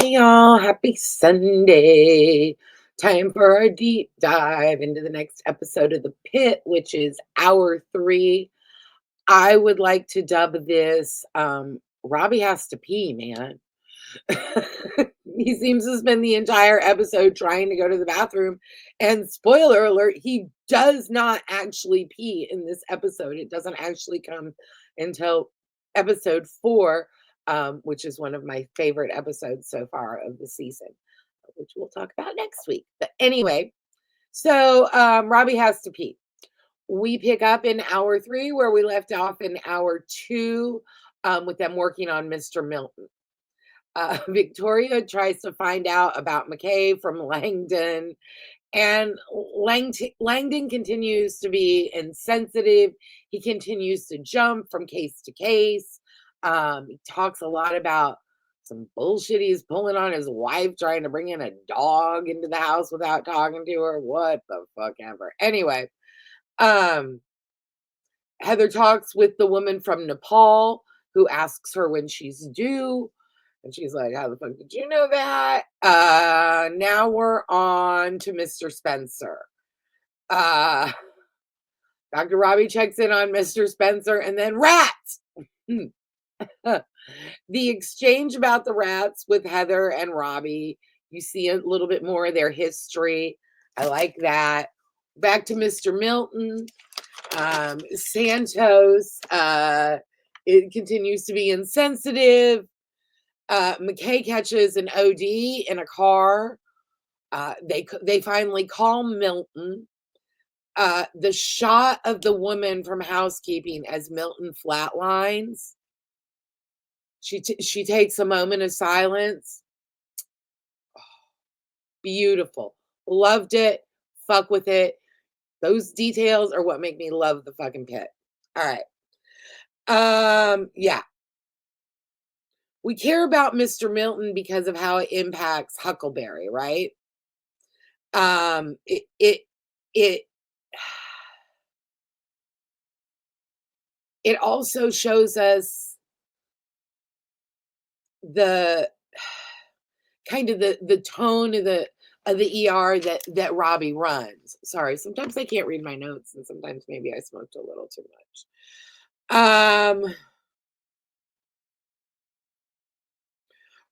Hey y'all, happy Sunday. Time for our deep dive into the next episode of the Pit, which is hour 3. I would like to dub this Robbie has to pee, man. He seems to spend the entire episode trying to go to the bathroom. And spoiler alert, he does not actually pee in this episode. It doesn't actually come until episode 4, which is one of my favorite episodes so far of the season, which we'll talk about next week. But anyway, so Robbie has to pee. We pick up in hour 3 where we left off in hour 2, with them working on Mr. Milton. Victoria tries to find out about McKay from Langdon, and Langdon continues to be insensitive. He continues to jump from case to case. He talks a lot about some bullshit he's pulling on his wife, trying to bring in a dog into the house without talking to her. What the fuck ever. Anyway, um, Heather talks with the woman from Nepal who asks her when she's due. And she's like, how the fuck did you know that? Now we're on to Mr. Spencer. Uh, Dr. Robbie checks in on Mr. Spencer and then rats. The exchange about the rats with Heather and Robbie, you see a little bit more of their history. I like that. Back to Mr. Milton. Santos, it continues to be insensitive. McKay catches an OD in a car. They finally call Milton. The shot of the woman from housekeeping as Milton flatlines. She takes a moment of silence. Beautiful. Loved it. Fuck with it. Those details are what make me love the fucking Pit. All right. Yeah. We care about Mr. Milton because of how it impacts Huckleberry, right? It it also shows us the kind of the tone of the ER that Robbie runs. Sorry, sometimes I can't read my notes, and sometimes maybe I smoked a little too much.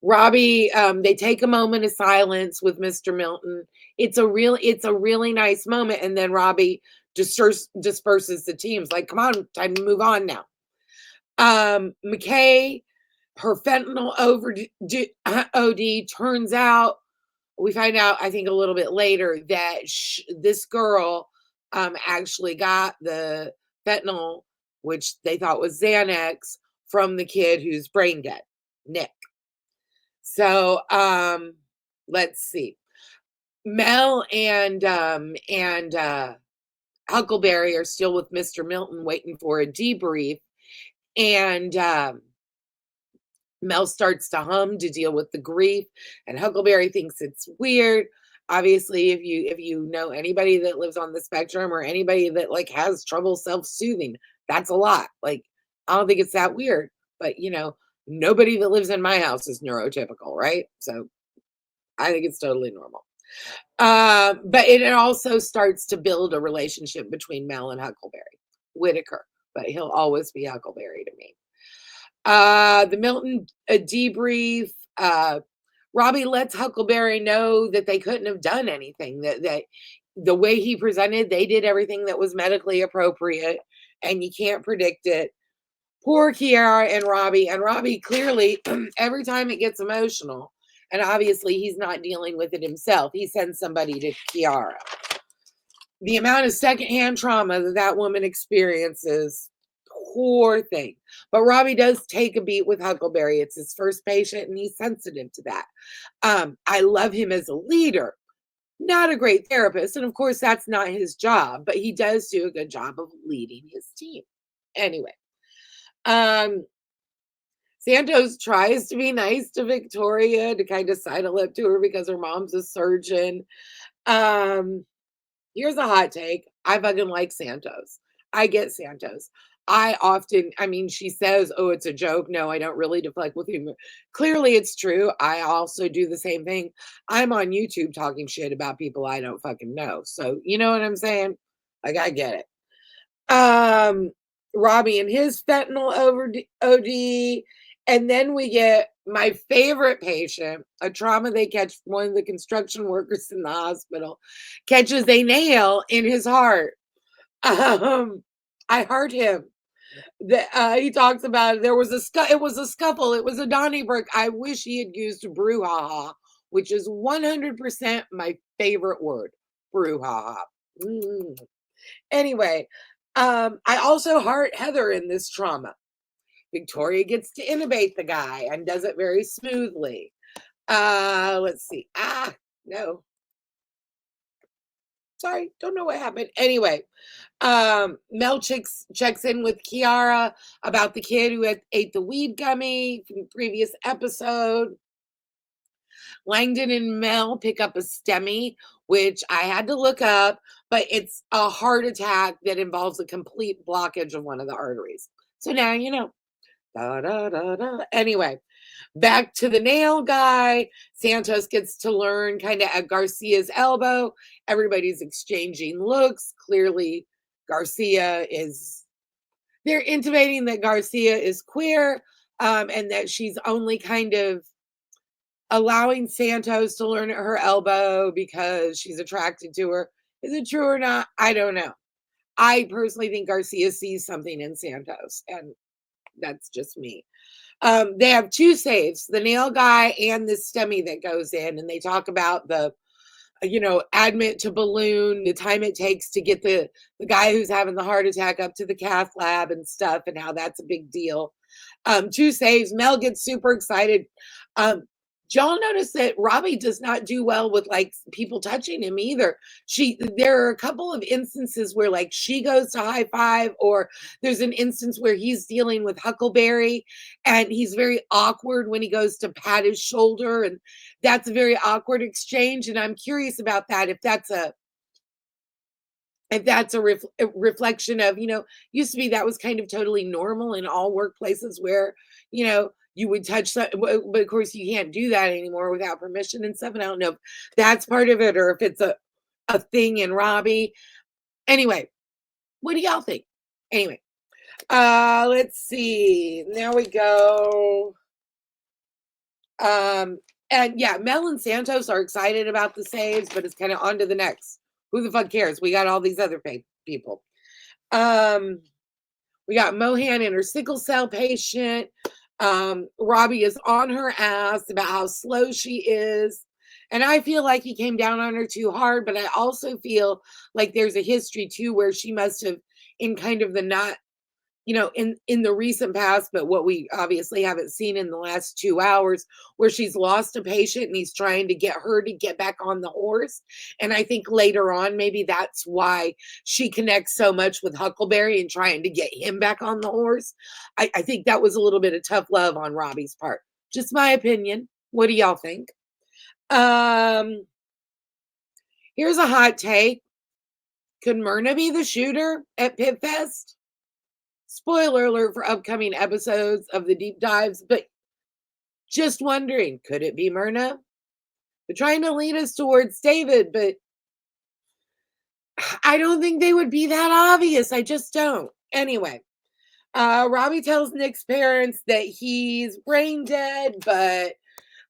Robbie, they take a moment of silence with Mr. Milton. It's a really nice moment, and then Robbie disperses the teams. Like, come on, time to move on now. McKay, her fentanyl OD turns out, we find out, I think, a little bit later that this girl actually got the fentanyl, which they thought was Xanax, from the kid who's brain dead, Nick. So let's see. Mel and Huckleberry are still with Mr. Milton waiting for a debrief. And Mel starts to hum to deal with the grief, and Huckleberry thinks it's weird. Obviously, if you know anybody that lives on the spectrum or anybody that like has trouble self-soothing, that's a lot. Like, I don't think it's that weird, but nobody that lives in my house is neurotypical, right? So I think it's totally normal. But it also starts to build a relationship between Mel and Huckleberry. Whitaker, but he'll always be Huckleberry to me. The Milton debrief. Robbie lets Huckleberry know that they couldn't have done anything. That the way he presented, they did everything that was medically appropriate, and you can't predict it. Poor Kiara and Robbie clearly, every time it gets emotional, and obviously he's not dealing with it himself, he sends somebody to Kiara. The amount of secondhand trauma that woman experiences, poor thing. But Robbie does take a beat with Huckleberry. It's his first patient, and he's sensitive to that. I love him as a leader, not a great therapist, and of course that's not his job, but he does do a good job of leading his team. Anyway, Santos tries to be nice to Victoria, to kind of sidle up to her because her mom's a surgeon. Here's a hot take. I fucking like Santos. I get Santos. I mean, she says, "Oh, it's a joke." No, I don't really deflect with humor. Clearly, it's true. I also do the same thing. I'm on YouTube talking shit about people I don't fucking know. So, you know what I'm saying? Like, I get it. Robbie and his fentanyl over OD. And then we get my favorite patient, a trauma they catch, one of the construction workers in the hospital, catches a nail in his heart. Um, I heard him. He talks about there was it was a scuffle. It was a Donnybrook. I wish he had used brouhaha, which is 100% my favorite word. Brouhaha. Mm. Anyway, I also heart Heather in this trauma. Victoria gets to intubate the guy and does it very smoothly. Let's see. No. Sorry, don't know what happened. Anyway, Mel checks in with Kiara about the kid who ate the weed gummy from the previous episode. Langdon and Mel pick up a STEMI, which I had to look up, but it's a heart attack that involves a complete blockage of one of the arteries. So now you know. Da, da, da, da. Anyway, back to the nail guy. Santos gets to learn kind of at Garcia's elbow. Everybody's exchanging looks. Clearly, they're intimating that Garcia is queer, and that she's only kind of allowing Santos to learn at her elbow because she's attracted to her. Is it true or not? I don't know. I personally think Garcia sees something in Santos, and that's just me. They have two saves, the nail guy and the STEMI that goes in, and they talk about the admit to balloon, the time it takes to get the guy who's having the heart attack up to the cath lab and stuff, and how that's a big deal. Two saves. Mel gets super excited. Um, Y'all notice that Robbie does not do well with like people touching him either. There are a couple of instances where like she goes to high five, or there's an instance where he's dealing with Huckleberry and he's very awkward when he goes to pat his shoulder, and that's a very awkward exchange. And I'm curious about that, if that's a reflection of, used to be that was kind of totally normal in all workplaces where, you would touch that, but of course you can't do that anymore without permission and stuff. And I don't know if that's part of it or if it's a thing in Robbie. Anyway, what do y'all think? Anyway, let's see. Now we go. And yeah, Mel and Santos are excited about the saves, but it's kind of on to the next. Who the fuck cares? We got all these other people. Um, we got Mohan and her sickle cell patient. Robbie is on her ass about how slow she is. And I feel like he came down on her too hard, but I also feel like there's a history too where she must have, in kind of the not, in the recent past, but what we obviously haven't seen in the last 2 hours, where she's lost a patient and he's trying to get her to get back on the horse. And I think later on, maybe that's why she connects so much with Huckleberry and trying to get him back on the horse. I think that was a little bit of tough love on Robbie's part. Just my opinion. What do y'all think? Um, Here's a hot take. Could Myrna be the shooter at Pit Fest? Spoiler alert for upcoming episodes of the deep dives, but just wondering, could it be Myrna? They're trying to lead us towards David, but I don't think they would be that obvious. I just don't. Anyway, Robbie tells Nick's parents that he's brain dead, but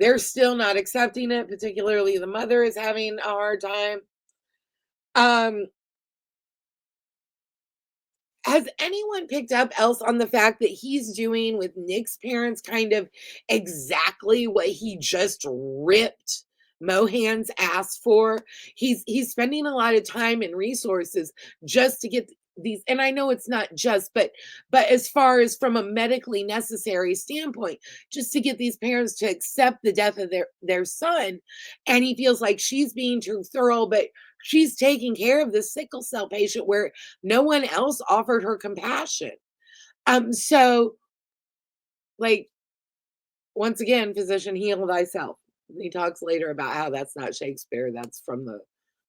they're still not accepting it. Particularly the mother is having a hard time. Has anyone picked up else on the fact that he's doing with Nick's parents kind of exactly what he just ripped Mohan's ass for? He's spending a lot of time and resources just to get these, and I know it's not just, but as far as from a medically necessary standpoint, just to get these parents to accept the death of their son. And he feels like she's being too thorough, but she's taking care of this sickle cell patient where no one else offered her compassion. So like once again, physician, heal thyself. He talks later about how that's not Shakespeare, that's from the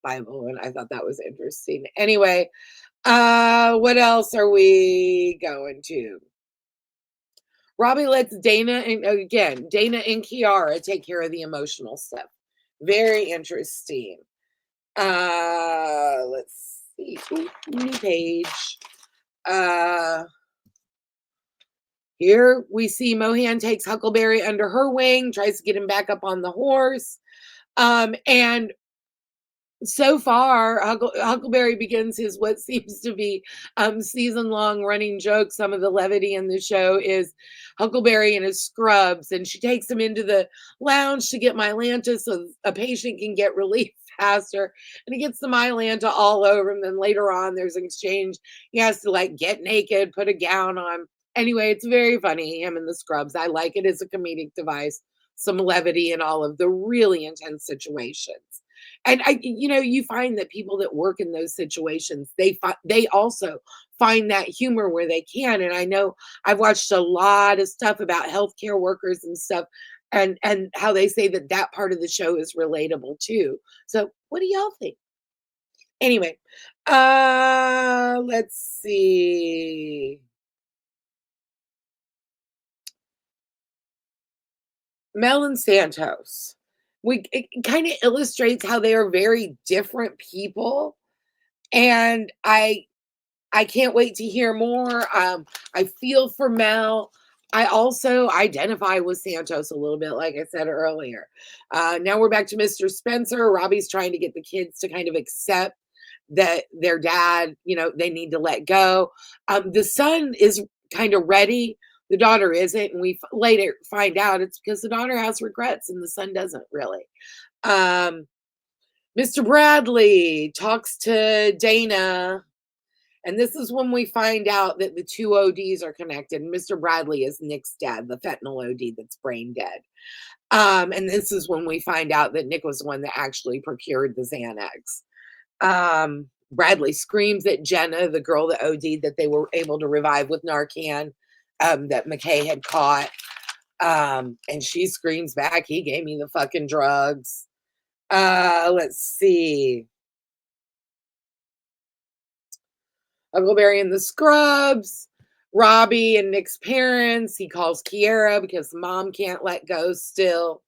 Bible, and I thought that was interesting. Anyway, What else are we going to? Robbie lets Dana and again, Dana and Kiara take care of the emotional stuff. Very interesting. Let's see. Ooh, new page. Uh Here we see Mohan takes Huckleberry under her wing, tries to get him back up on the horse. And so far, Huckleberry begins his what seems to be season-long running joke. Some of the levity in the show is Huckleberry in his scrubs, and she takes him into the lounge to get Mylanta so a patient can get relief faster. And he gets the Mylanta all over him. Then later on, there's an exchange. He has to like get naked, put a gown on. Anyway, it's very funny, him in the scrubs. I like it as a comedic device, some levity in all of the really intense situations. And you find that people that work in those situations, they also find that humor where they can. And I know I've watched a lot of stuff about healthcare workers and stuff, and how they say that that part of the show is relatable too. So, what do y'all think? Anyway, let's see. Mel and Santos. It kind of illustrates how they are very different people, and I can't wait to hear more. I feel for Mel. I also identify with Santos a little bit, like I said earlier. Now we're back to Mr. Spencer. Robbie's trying to get the kids to kind of accept that their dad, they need to let go. The son is kind of ready. The daughter isn't. And we later find out it's because the daughter has regrets and the son doesn't really. Um, Mr. Bradley talks to Dana, and this is when we find out that the two ODs are connected. Mr. Bradley is Nick's dad, the fentanyl OD that's brain dead. And this is when we find out that Nick was the one that actually procured the Xanax. Bradley screams at Jenna, the girl that OD'd, that they were able to revive with Narcan, that McKay had caught. And she screams back, he gave me the fucking drugs. Let's see. Huckleberry in the scrubs, Robbie and Nick's parents. He calls Kiara because mom can't let go still.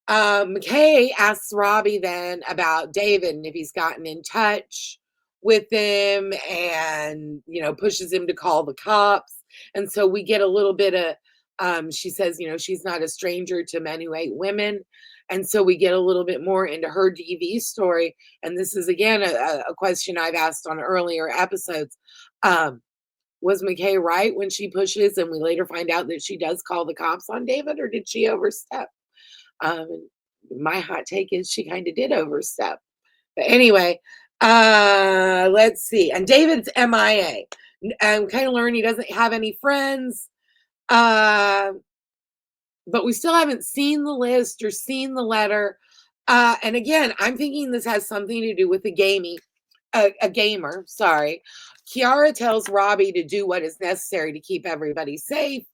McKay asks Robbie then about David and if he's gotten in touch with him, and pushes him to call the cops. And so we get a little bit of she says, she's not a stranger to men who hate women. And so we get a little bit more into her DV story. And this is again a question I've asked on earlier episodes. Was McKay right when she pushes and we later find out that she does call the cops on David, or did she overstep? My hot take is she kind of did overstep. But anyway, let's see. And David's MIA. I'm kind of learning he doesn't have any friends. But we still haven't seen the list or seen the letter. And again, I'm thinking this has something to do with a gamer. Sorry. Kiara tells Robbie to do what is necessary to keep everybody safe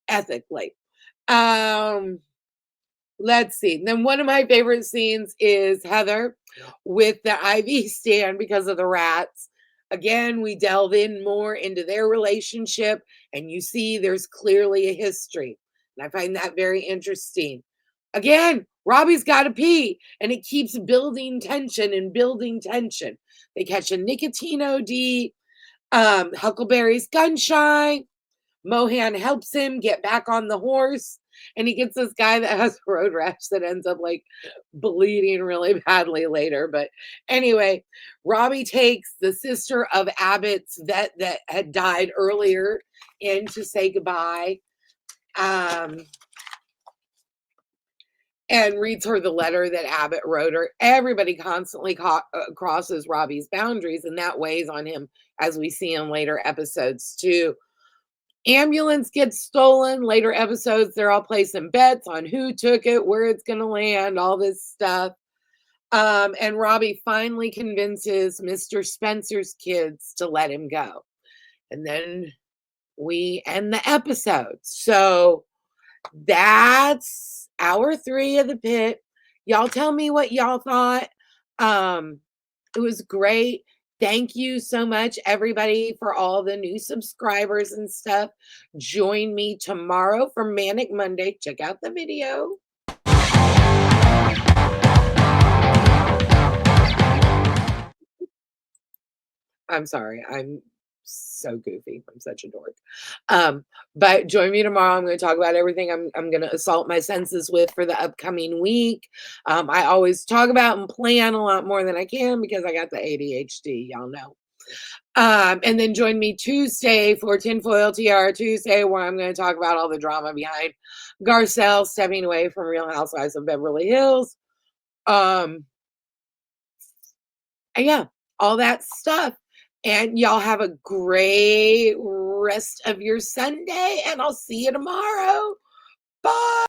ethically. Let's see. Then one of my favorite scenes is Heather with the IV stand because of the rats. Again, we delve in more into their relationship, and you see there's clearly a history. And I find that very interesting. Again, Robbie's got to pee, and it keeps building tension and building tension. They catch a nicotine OD. Huckleberry's gun shy. Mohan helps him get back on the horse, and he gets this guy that has road rash that ends up like bleeding really badly later. But anyway, Robbie takes the sister of Abbott's vet that had died earlier in to say goodbye. And reads her the letter that Abbott wrote her. Everybody constantly crosses Robbie's boundaries, and that weighs on him, as we see in later episodes too. Ambulance gets stolen. Later episodes, they're all placing bets on who took it, where it's going to land, all this stuff. And Robbie finally convinces Mr. Spencer's kids to let him go. And then we end the episode. So that's hour 3 of the Pit. Y'all tell me what y'all thought. It was great. Thank you so much, everybody, for all the new subscribers and stuff. Join me tomorrow for Manic Monday. Check out the video. I'm sorry. I'm so goofy. I'm such a dork. Um, but join me tomorrow. I'm going to talk about everything I'm going to assault my senses with for the upcoming week. I always talk about and plan a lot more than I can because I got the ADHD, y'all know. And then join me Tuesday for Tinfoil Tiara Tuesday, where I'm going to talk about all the drama behind Garcelle stepping away from Real Housewives of Beverly Hills. Um, and yeah, all that stuff. And y'all have a great rest of your Sunday, and I'll see you tomorrow. Bye.